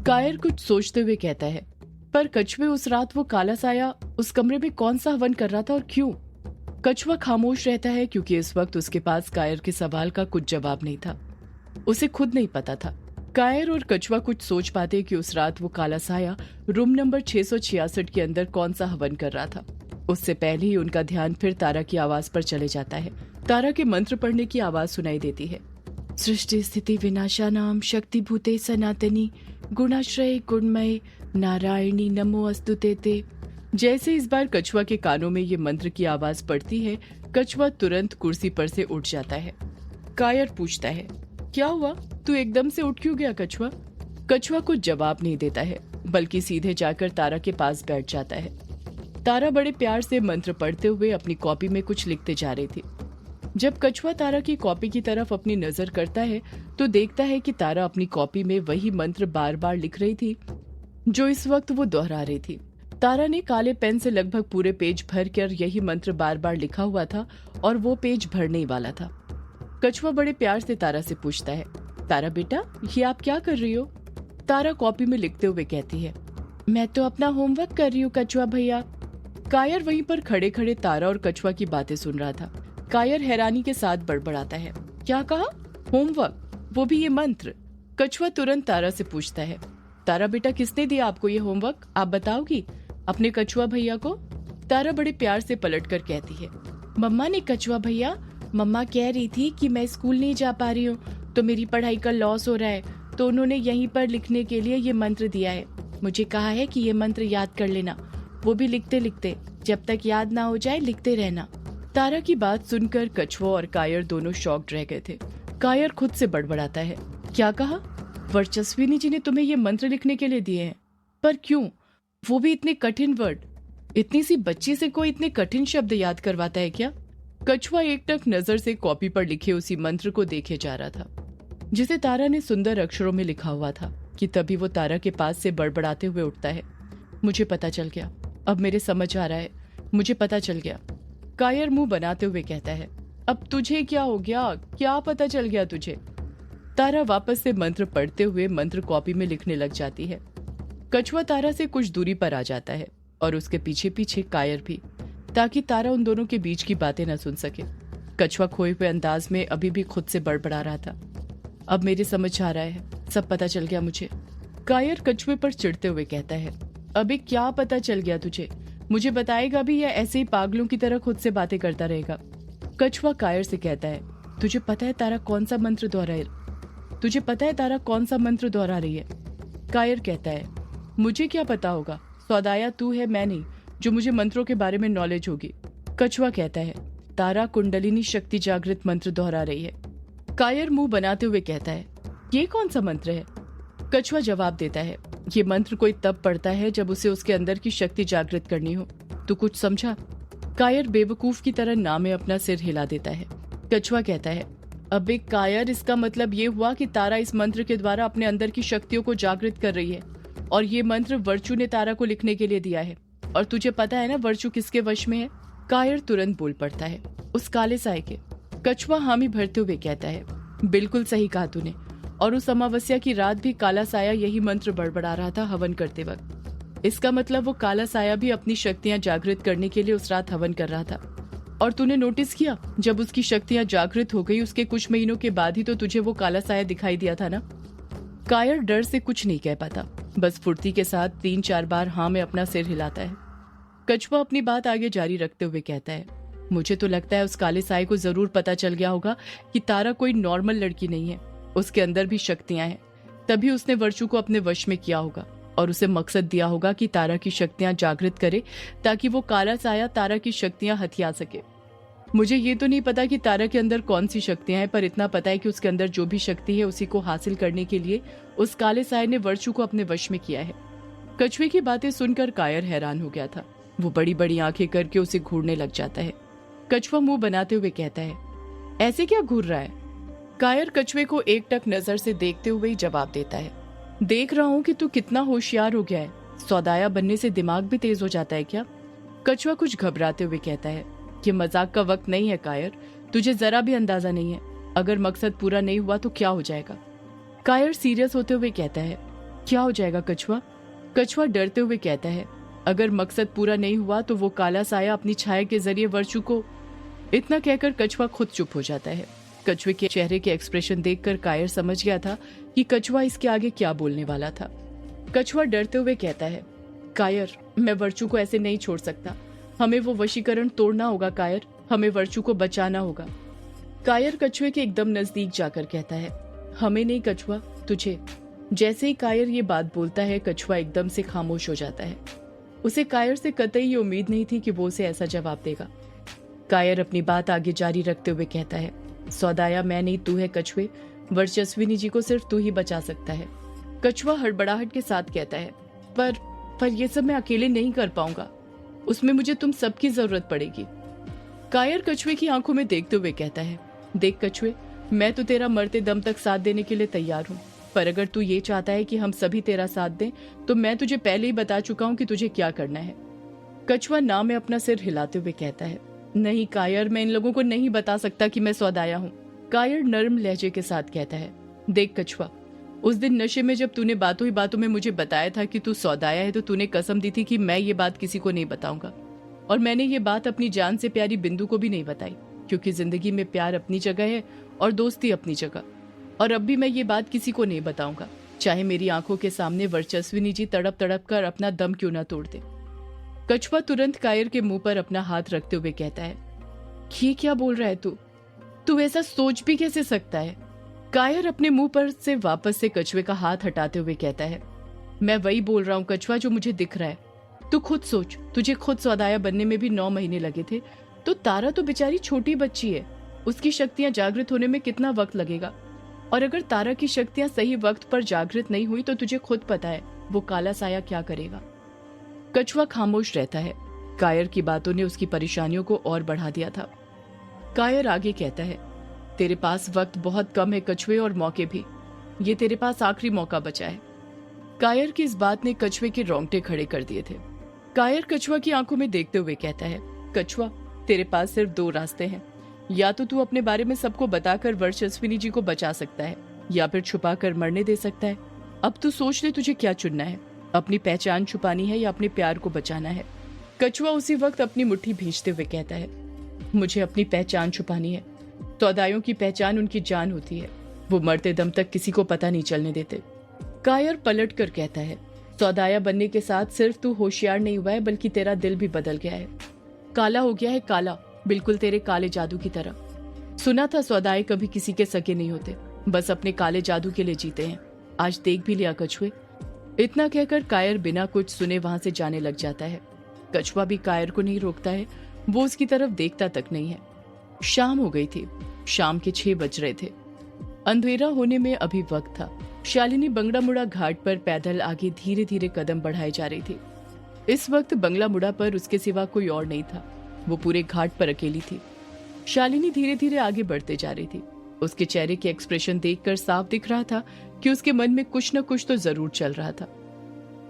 कायर कुछ सोचते हुए कहता है, पर कछुए उस रात वो काला साया उस कमरे में कौन सा हवन कर रहा था और क्यों? कछुआ खामोश रहता है क्योंकि इस वक्त उसके पास कायर के सवाल का कुछ जवाब नहीं था। उसे खुद नहीं पता था। कायर और कछुआ कुछ सोच पाते कि उस रात वो काला साया रूम नंबर 666 के अंदर कौन सा हवन कर रहा था। उससे पहले ही उनका ध्यान फिर तारा की आवाज पर चले जाता है। तारा के मंत्र पढ़ने की आवाज सुनाई देती है। सृष्टि स्थिति विनाशानाम शक्ति भूते सनातनी गुणाश्रय गुणमय नारायणी नमो अस्तुते ते। जैसे इस बार कछुआ के कानों में ये मंत्र की आवाज पड़ती है, कछुआ तुरंत कुर्सी पर से उठ जाता है। कायर पूछता है, क्या हुआ? तू एकदम से उठ क्यों गया कछुआ? कछुआ कुछ जवाब नहीं देता है, बल्कि सीधे जाकर तारा के पास बैठ जाता है। तारा बड़े प्यार से मंत्र पढ़ते हुए अपनी कॉपी में कुछ लिखते जा रही थी। जब कछुआ तारा की कॉपी की तरफ अपनी नजर करता है तो देखता है कि तारा अपनी कॉपी में वही मंत्र बार बार लिख रही थी जो इस वक्त वो दोहरा रही थी। तारा ने काले पेन से लगभग पूरे पेज भर कर यही मंत्र बार बार लिखा हुआ था और वो पेज भरने ही वाला था। कछुआ बड़े प्यार से तारा से पूछता है, तारा बेटा, ये आप क्या कर रही हो? तारा कॉपी में लिखते हुए कहती है, मैं तो अपना होमवर्क कर रही हूँ कछुआ भैया। कायर वहीं पर खड़े खड़े तारा और कछुआ की बातें सुन रहा था। कायर हैरानी के साथ बड़बड़ाता है, क्या कहा? होमवर्क? वो भी ये मंत्र? कछुआ तुरंत तारा से पूछता है, तारा बेटा, किसने दिया आपको ये होमवर्क? आप बताओगी अपने कछुआ भैया को? तारा बड़े प्यार से पलट कर कहती है, मम्मा ने कछुआ भैया। मम्मा कह रही थी कि मैं स्कूल नहीं जा पा रही हूँ तो मेरी पढ़ाई का लॉस हो रहा है, तो उन्होंने यहीं पर लिखने के लिए ये मंत्र दिया है। मुझे कहा है कि ये मंत्र याद कर लेना, वो भी लिखते लिखते, जब तक याद ना हो जाए लिखते रहना। तारा की बात सुनकर कछुआ और कायर दोनों शॉक्ड रह गए थे। कायर खुद से बड़बड़ाता है, क्या कहा? वर्चस्विनी जी ने तुम्हें ये मंत्र लिखने के लिए दिए हैं? पर क्यों? वो भी इतने कठिन वर्ड? इतनी सी बच्ची से कोई इतने कठिन शब्द याद करवाता है क्या? कछुआ एकटक नजर से कॉपी पर लिखे उसी मंत्र को देखे जा रहा था जिसे तारा ने सुंदर अक्षरों में लिखा हुआ था कि तभी वो तारा के पास से बड़बड़ाते हुए उठता है, मुझे पता चल गया, अब मेरे समझ आ रहा है, मुझे पता चल गया। कायर मुंह बनाते हुए कहता है, अब तुझे क्या हो गया? क्या पता चल गया तुझे? तारा वापस से मंत्र पढ़ते हुए मंत्र कॉपी में लिखने लग जाती है। कछुआ तारा से कुछ दूरी पर आ जाता है और उसके पीछे पीछे कायर भी, ताकि तारा उन दोनों के बीच की बातें न सुन सके। कछुआ खोए हुए अंदाज में अभी भी खुद से बड़बड़ा रहा था, अब मेरे समझ आ रहा है, सब पता चल गया मुझे। कायर कछुए पर चिढ़ते हुए कहता है, अबे क्या पता चल गया तुझे? मुझे बताएगा भी या ऐसे ही पागलों की तरह खुद से बातें करता रहेगा? कछुआ कायर से कहता है, तुझे पता है तारा कौन सा मंत्र दोहरा रही है? कायर कहता है, मुझे क्या पता होगा, सौदाया तू है, मैं नहीं, जो मुझे मंत्रों के बारे में नॉलेज होगी। कछुआ कहता है, तारा कुंडलिनी शक्ति जागृत मंत्र दोहरा रही है। कायर मुंह बनाते हुए कहता है, ये कौन सा मंत्र है? कछुआ जवाब देता है, ये मंत्र कोई तब पढ़ता है जब उसे उसके अंदर की शक्ति जागृत करनी हो। तू कुछ समझा? कायर बेवकूफ की तरह ना में अपना सिर हिला देता है। कछुआ कहता है, अबे कायर, इसका मतलब ये हुआ कि तारा इस मंत्र के द्वारा अपने अंदर की शक्तियों को जागृत कर रही है और ये मंत्र वर्चू ने तारा को लिखने के लिए दिया है। और तुझे पता है ना वर्चू किसके वश में है? कायर तुरंत बोल पड़ता है, उस काले साए के। कछुआ हामी भरते हुए कहता है, बिल्कुल सही कहा तूने, और उस अमावस्या की रात भी काला साया यही मंत्र बड़बड़ा रहा था हवन करते वक्त। इसका मतलब वो काला साया भी अपनी शक्तियां जागृत करने के लिए उस रात हवन कर रहा था। और तूने नोटिस किया, जब उसकी शक्तियां जागृत हो गई उसके कुछ महीनों के बाद ही तो तुझे वो काला साया दिखाई दिया था ना? कायर डर से कुछ नहीं कह पाता, बस फुर्ती के साथ 3-4 बार हाँ में अपना सिर हिलाता है। कछुआ अपनी बात आगे जारी रखते हुए कहता है, मुझे तो लगता है उस काले साए को जरूर पता चल गया होगा कि तारा कोई नॉर्मल लड़की नहीं है, उसके अंदर भी शक्तियां हैं, तभी उसने वर्चू को अपने वश में किया होगा और उसे मकसद दिया होगा कि तारा की शक्तियां जागृत करे ताकि वो काला साया तारा की शक्तियां हथिया सके। मुझे ये तो नहीं पता कि तारा के अंदर कौन सी शक्तियां हैं, पर इतना पता है कि उसके अंदर जो भी शक्ति है उसी को हासिल करने के लिए उस काले साए ने वर्चू को अपने वश में किया है। कछुए की बातें सुनकर कायर हैरान हो गया था। वो बड़ी बड़ी आंखें करके उसे घूरने लग जाता है। कछुआ मुंह बनाते हुए कहता है, ऐसे क्या घूर रहा है? कायर कछुए को एकटक नजर से देखते हुए ही जवाब देता है, देख रहा हूँ कि तू कितना होशियार हो गया है, सौदाया बनने से दिमाग भी तेज हो जाता है क्या? कछुआ कुछ घबराते हुए कहता है, ये मजाक का वक्त नहीं है कायर, तुझे जरा भी अंदाजा नहीं है, अगर मकसद पूरा नहीं हुआ तो क्या हो जाएगा? कायर सीरियस होते हुए कहता है, क्या हो जाएगा कछुआ? कछुआ डरते हुए कहता है, अगर मकसद पूरा नहीं हुआ तो वो काला साया अपनी छाया के जरिए वर्षु को। इतना कहकर कछुआ खुद चुप हो जाता है। कछुए के चेहरे के एक्सप्रेशन देखकर कायर समझ गया था कि कछुआ इसके आगे क्या बोलने वाला था। कछुआ डरते हुए कहता है, कायर, मैं वर्षु को ऐसे नहीं छोड़ सकता। हमें वो वशीकरण तोड़ना होगा कायर, हमें वर्षु को बचाना होगा। कायर कछुए के एकदम नजदीक जाकर कहता है, हमें नहीं कछुआ, तुझे। जैसे ही कायर ये बात बोलता है, कछुआ एकदम से खामोश हो जाता है। उसे कायर से कतई ये उम्मीद नहीं थी कि वो उसे ऐसा जवाब देगा। कायर अपनी बात आगे जारी रखते हुए कहता है, सौदाया मैं नहीं तू है कछुए, वर्चस्विनी जी को सिर्फ तू ही बचा सकता है। कछुआ हड़बड़ाहट के साथ कहता है, पर ये सब मैं अकेले नहीं कर पाऊंगा, उसमें मुझे तुम सबकी जरूरत पड़ेगी। कायर कछुए की आंखों में देखते हुए कहता है, देख कछुए, मैं तो तेरा मरते दम तक साथ देने के लिए तैयार हूँ, पर अगर तू ये चाहता है कि हम सभी तेरा साथ दें तो मैं तुझे पहले ही बता चुका हूँ कि तुझे क्या करना है। कछुआ ना में अपना सिर हिलाते हुए कहता है, नहीं कायर, मैं इन लोगों को नहीं बता सकता कि मैं सौदाया हूँ। कायर नर्म लहजे के साथ कहता है, देख कछुआ, उस दिन नशे में जब तूने बातों ही बातों में मुझे बताया था कि तू सौदाया है तो तूने कसम दी थी कि मैं ये बात किसी को नहीं बताऊंगा। और मैंने ये बात अपनी जान से प्यारी बिंदु को भी नहीं बताई, क्योंकि जिंदगी में प्यार अपनी जगह है और दोस्ती अपनी जगह। और अब भी मैं ये बात किसी को नहीं बताऊंगा, चाहे मेरी आंखों के सामने वर्चस्विनी जी तड़प तड़प कर अपना दम क्यों ना तोड़ दे। कछुआ तुरंत कायर के मुंह पर अपना हाथ रखते हुए कहता है, ये क्या बोल रहा है तू ऐसा सोच भी कैसे सकता है? कायर अपने मुंह पर से वापस से कछुए का हाथ हटाते हुए कहता है, मैं वही बोल रहा हूँ कछुआ जो मुझे दिख रहा है। तू खुद सोच, तुझे खुद सौदाया बनने में भी 9 महीने लगे थे, तो तारा तो बेचारी छोटी बच्ची है, उसकी शक्तियां जागृत होने में कितना वक्त लगेगा? और अगर तारा की शक्तियां सही वक्त पर जागृत नहीं हुई तो तुझे खुद पता है वो काला साया क्या करेगा। कछुआ खामोश रहता है। कायर की बातों ने उसकी परेशानियों को और बढ़ा दिया था। कायर आगे कहता है, तेरे पास वक्त बहुत कम है कछुए, और मौके भी। ये तेरे पास आखिरी मौका बचा है। कायर की इस बात ने कछुए के रोंगटे खड़े कर दिए थे। कायर कछुआ की आंखों में देखते हुए कहता है, कछुआ, तेरे पास सिर्फ 2 रास्ते हैं, या तो तू अपने बारे में सबको बताकर वर्चस्विनी जी को बचा सकता है, या फिर छुपा कर मरने दे सकता है। अब तू सोच ले तुझे क्या चुनना है, अपनी पहचान छुपानी है या अपने प्यार को बचाना है। कछुआ उसी वक्त अपनी मुट्ठी भींचते हुए कहता है, मुझे अपनी पहचान छुपानी है। सौदायों की पहचान उनकी जान होती है, वो मरते दम तक किसी को पता नहीं चलने देते। कायर पलट कर कहता है, सौदाया बनने के साथ सिर्फ तू होशियार नहीं हुआ है, बल्कि तेरा दिल भी बदल गया है, काला हो गया है, काला, बिल्कुल तेरे काले जादू की तरह। सुना था सौदाए कभी किसी के सगे नहीं होते, बस अपने काले जादू के लिए जीते हैं। आज देख भी लिया कछुए। इतना कहकर कायर बिना कुछ सुने वहां से जाने लग जाता है। कछुआ भी कायर को नहीं रोकता है, वो उसकी तरफ देखता तक नहीं है। शाम हो गई थी, शाम के 6 बज रहे थे। अंधेरा होने में अभी वक्त था। शालिनी बंगला मुड़ा घाट पर पैदल आगे धीरे धीरे कदम बढ़ाए जा रही थी। इस वक्त बंगला मुड़ा पर उसके सिवा कोई और नहीं था, वो पूरे घाट पर अकेली थी। शालिनी धीरे धीरे आगे बढ़ते जा रही थी। उसके चेहरे के एक्सप्रेशन देखकर साफ दिख रहा था कि उसके मन में कुछ न कुछ तो जरूर चल रहा था।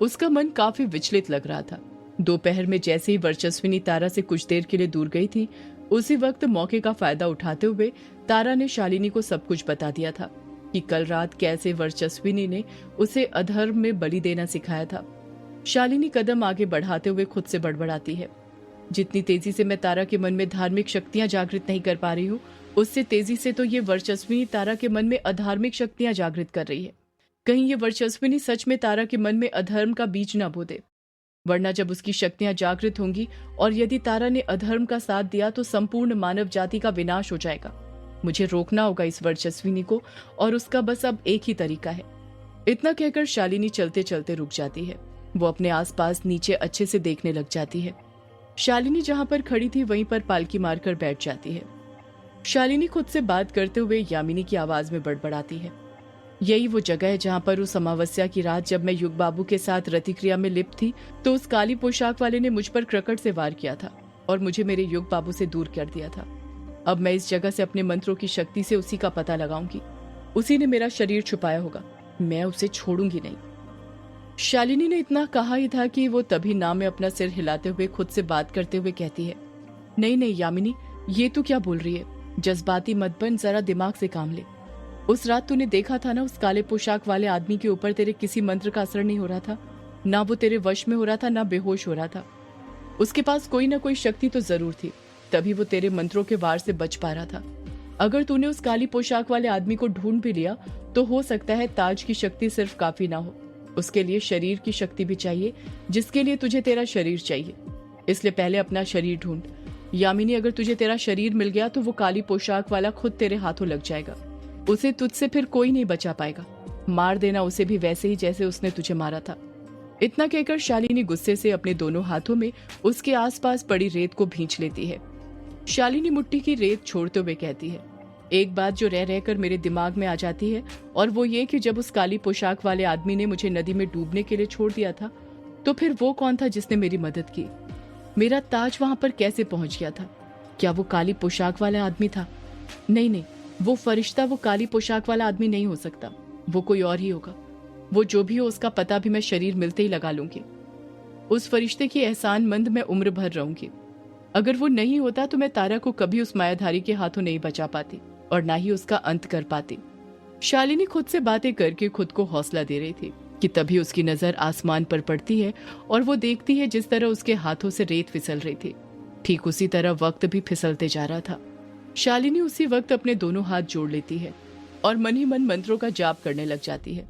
उसका मन काफी विचलित लग रहा था। दोपहर में जैसे ही वर्चस्विनी तारा से कुछ देर के लिए दूर गई थी, उसी वक्त मौके का फायदा उठाते हुए तारा ने शालिनी को सब कुछ बता दिया था कि कल रात कैसे वर्चस्विनी ने उसे अधर्म में बलि देना सिखाया था। शालिनी कदम आगे बढ़ाते हुए खुद से बड़बड़ाती है, जितनी तेजी से मैं तारा के मन में धार्मिक शक्तियां जागृत नहीं कर पा रही हूँ, उससे तेजी से तो ये वर्चस्विनी तारा के मन में अधार्मिक शक्तियां जागृत कर रही है। कहीं ये वर्चस्विनी सच में तारा के मन में अधर्म का बीज न बो दे, वरना जब उसकी शक्तियां जागृत होंगी और यदि तारा ने अधर्म का साथ दिया तो संपूर्ण मानव जाति का विनाश हो जाएगा। मुझे रोकना होगा इस वर्चस्विनी को, और उसका बस अब एक ही तरीका है। इतना कहकर शालिनी चलते चलते रुक जाती है। वो अपने आसपास नीचे अच्छे से देखने लग जाती है। शालिनी जहां पर खड़ी थी वहीं पर पालकी मारकर बैठ जाती है। शालिनी खुद से बात करते हुए यामिनी की आवाज में बड़बड़ाती है, यही वो जगह है जहां पर उस अमावस्या की रात जब मैं युग बाबू के साथ रतिक्रिया में लिप्त थी तो उस काली पोशाक वाले ने मुझ पर क्रकट से वार किया था और मुझे मेरे युग बाबू से दूर कर दिया था। अब मैं इस जगह से अपने मंत्रों की शक्ति से उसी का पता लगाऊंगी। उसी ने मेरा शरीर छुपाया होगा, मैं उसे छोड़ूंगी नहीं। शालिनी ने इतना कहा ही था कि वो तभी ना में अपना सिर हिलाते हुए खुद से बात करते हुए कहती है, नहीं नहीं यामिनी, ये तू क्या बोल रही है? जज्बाती मत बन, जरा दिमाग से काम ले। उस रात तूने देखा था ना, उस काले पोशाक वाले आदमी के ऊपर तेरे किसी मंत्र का असर नहीं हो रहा था। ना वो तेरे वश में हो रहा था, ना बेहोश हो रहा था। उसके पास कोई ना कोई शक्ति तो जरूर थी, तभी वो तेरे मंत्रों के वार से बच पा रहा था। अगर तूने उस काली पोशाक वाले आदमी को ढूंढ भी लिया तो हो सकता है ताज की शक्ति सिर्फ काफी ना हो, उसके लिए शरीर की शक्ति भी चाहिए, जिसके लिए तुझे तेरा शरीर चाहिए। इसलिए पहले अपना शरीर ढूंढ। यामिनी, अगर तुझे तेरा शरीर मिल गया तो वो काली पोशाक वाला खुद तेरे हाथों लग जाएगा। उसे तुझसे फिर कोई नहीं बचा पाएगा। मार देना उसे भी वैसे ही जैसे उसने तुझे मारा था। इतना कहकर शालिनी गुस्से से अपने दोनों हाथों में उसके आसपास पड़ी रेत को भींच लेती है। शालिनी मुट्ठी की रेत छोड़ते हुए कहती है, एक बात जो रह रहकर मेरे दिमाग में आ जाती है, और वो ये कि जब उस काली पोशाक वाले आदमी ने मुझे नदी में डूबने के लिए छोड़ दिया था, तो फिर वो कौन था जिसने मेरी मदद की? मेरा ताज वहां पर कैसे पहुंच गया था? क्या वो काली पोशाक वाला आदमी था? नहीं, वो फरिश्ता वो काली पोशाक वाला आदमी नहीं हो सकता। वो कोई और ही होगा। वो जो भी हो, उसका पता भी मैं शरीर मिलते ही लगा लूंगी। उस फरिश्ते की एहसानमंद मैं उम्र भर रहूंगी। अगर वो नहीं होता तो मैं तारा को कभी उस मायाधारी के हाथों नहीं बचा पाती और ना ही उसका अंत कर पाती। शालिनी खुद से बातें करके खुद को हौसला दे रही थी कि तभी उसकी नजर आसमान पर पड़ती है और वो देखती है जिस तरह उसके हाथों से रेत फिसल रही थी, ठीक उसी तरह वक्त भी फिसलते जा रहा था। शालिनी उसी वक्त अपने दोनों हाथ जोड़ लेती है और मन ही मन मंत्रों का जाप करने लग जाती है।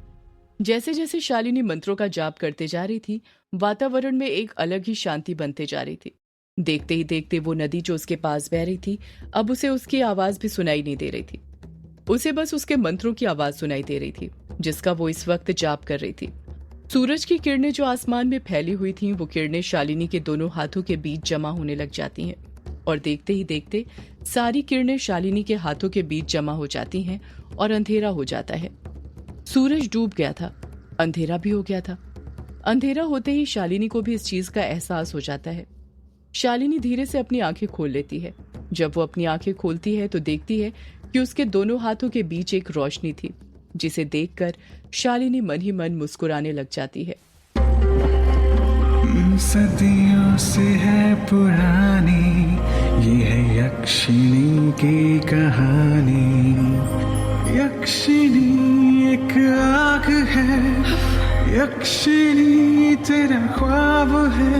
जैसे जैसे शालिनी मंत्रों का जाप करते जा रही थी, वातावरण में एक अलग ही शांति बनते जा रही थी। देखते ही देखते वो नदी जो उसके पास बह रही थी, अब उसे उसकी आवाज भी सुनाई नहीं दे रही थी। उसे बस उसके मंत्रों की आवाज सुनाई दे रही थी, जिसका वो इस वक्त जाप कर रही थी। सूरज की किरणें जो आसमान में फैली हुई थीं, वो किरणें शालिनी के दोनों हाथों के बीच जमा होने लग जाती हैं और देखते ही देखते सारी किरणें शालिनी के हाथों के बीच जमा हो जाती हैं और अंधेरा हो जाता है। सूरज डूब गया था, अंधेरा भी हो गया था। अंधेरा होते ही शालिनी को भी इस चीज का एहसास हो जाता है। शालिनी धीरे से अपनी आंखें खोल लेती है। जब वो अपनी आंखें खोलती है तो देखती है कि उसके दोनों हाथों के बीच एक रोशनी थी, जिसे देखकर शालिनी मन ही मन मुस्कुराने लग जाती है। सदियों से है पुरानी ये है यक्षिणी की कहानी। यक्षिणी एक आग है, यक्षिणी तेरा ख्वाब है।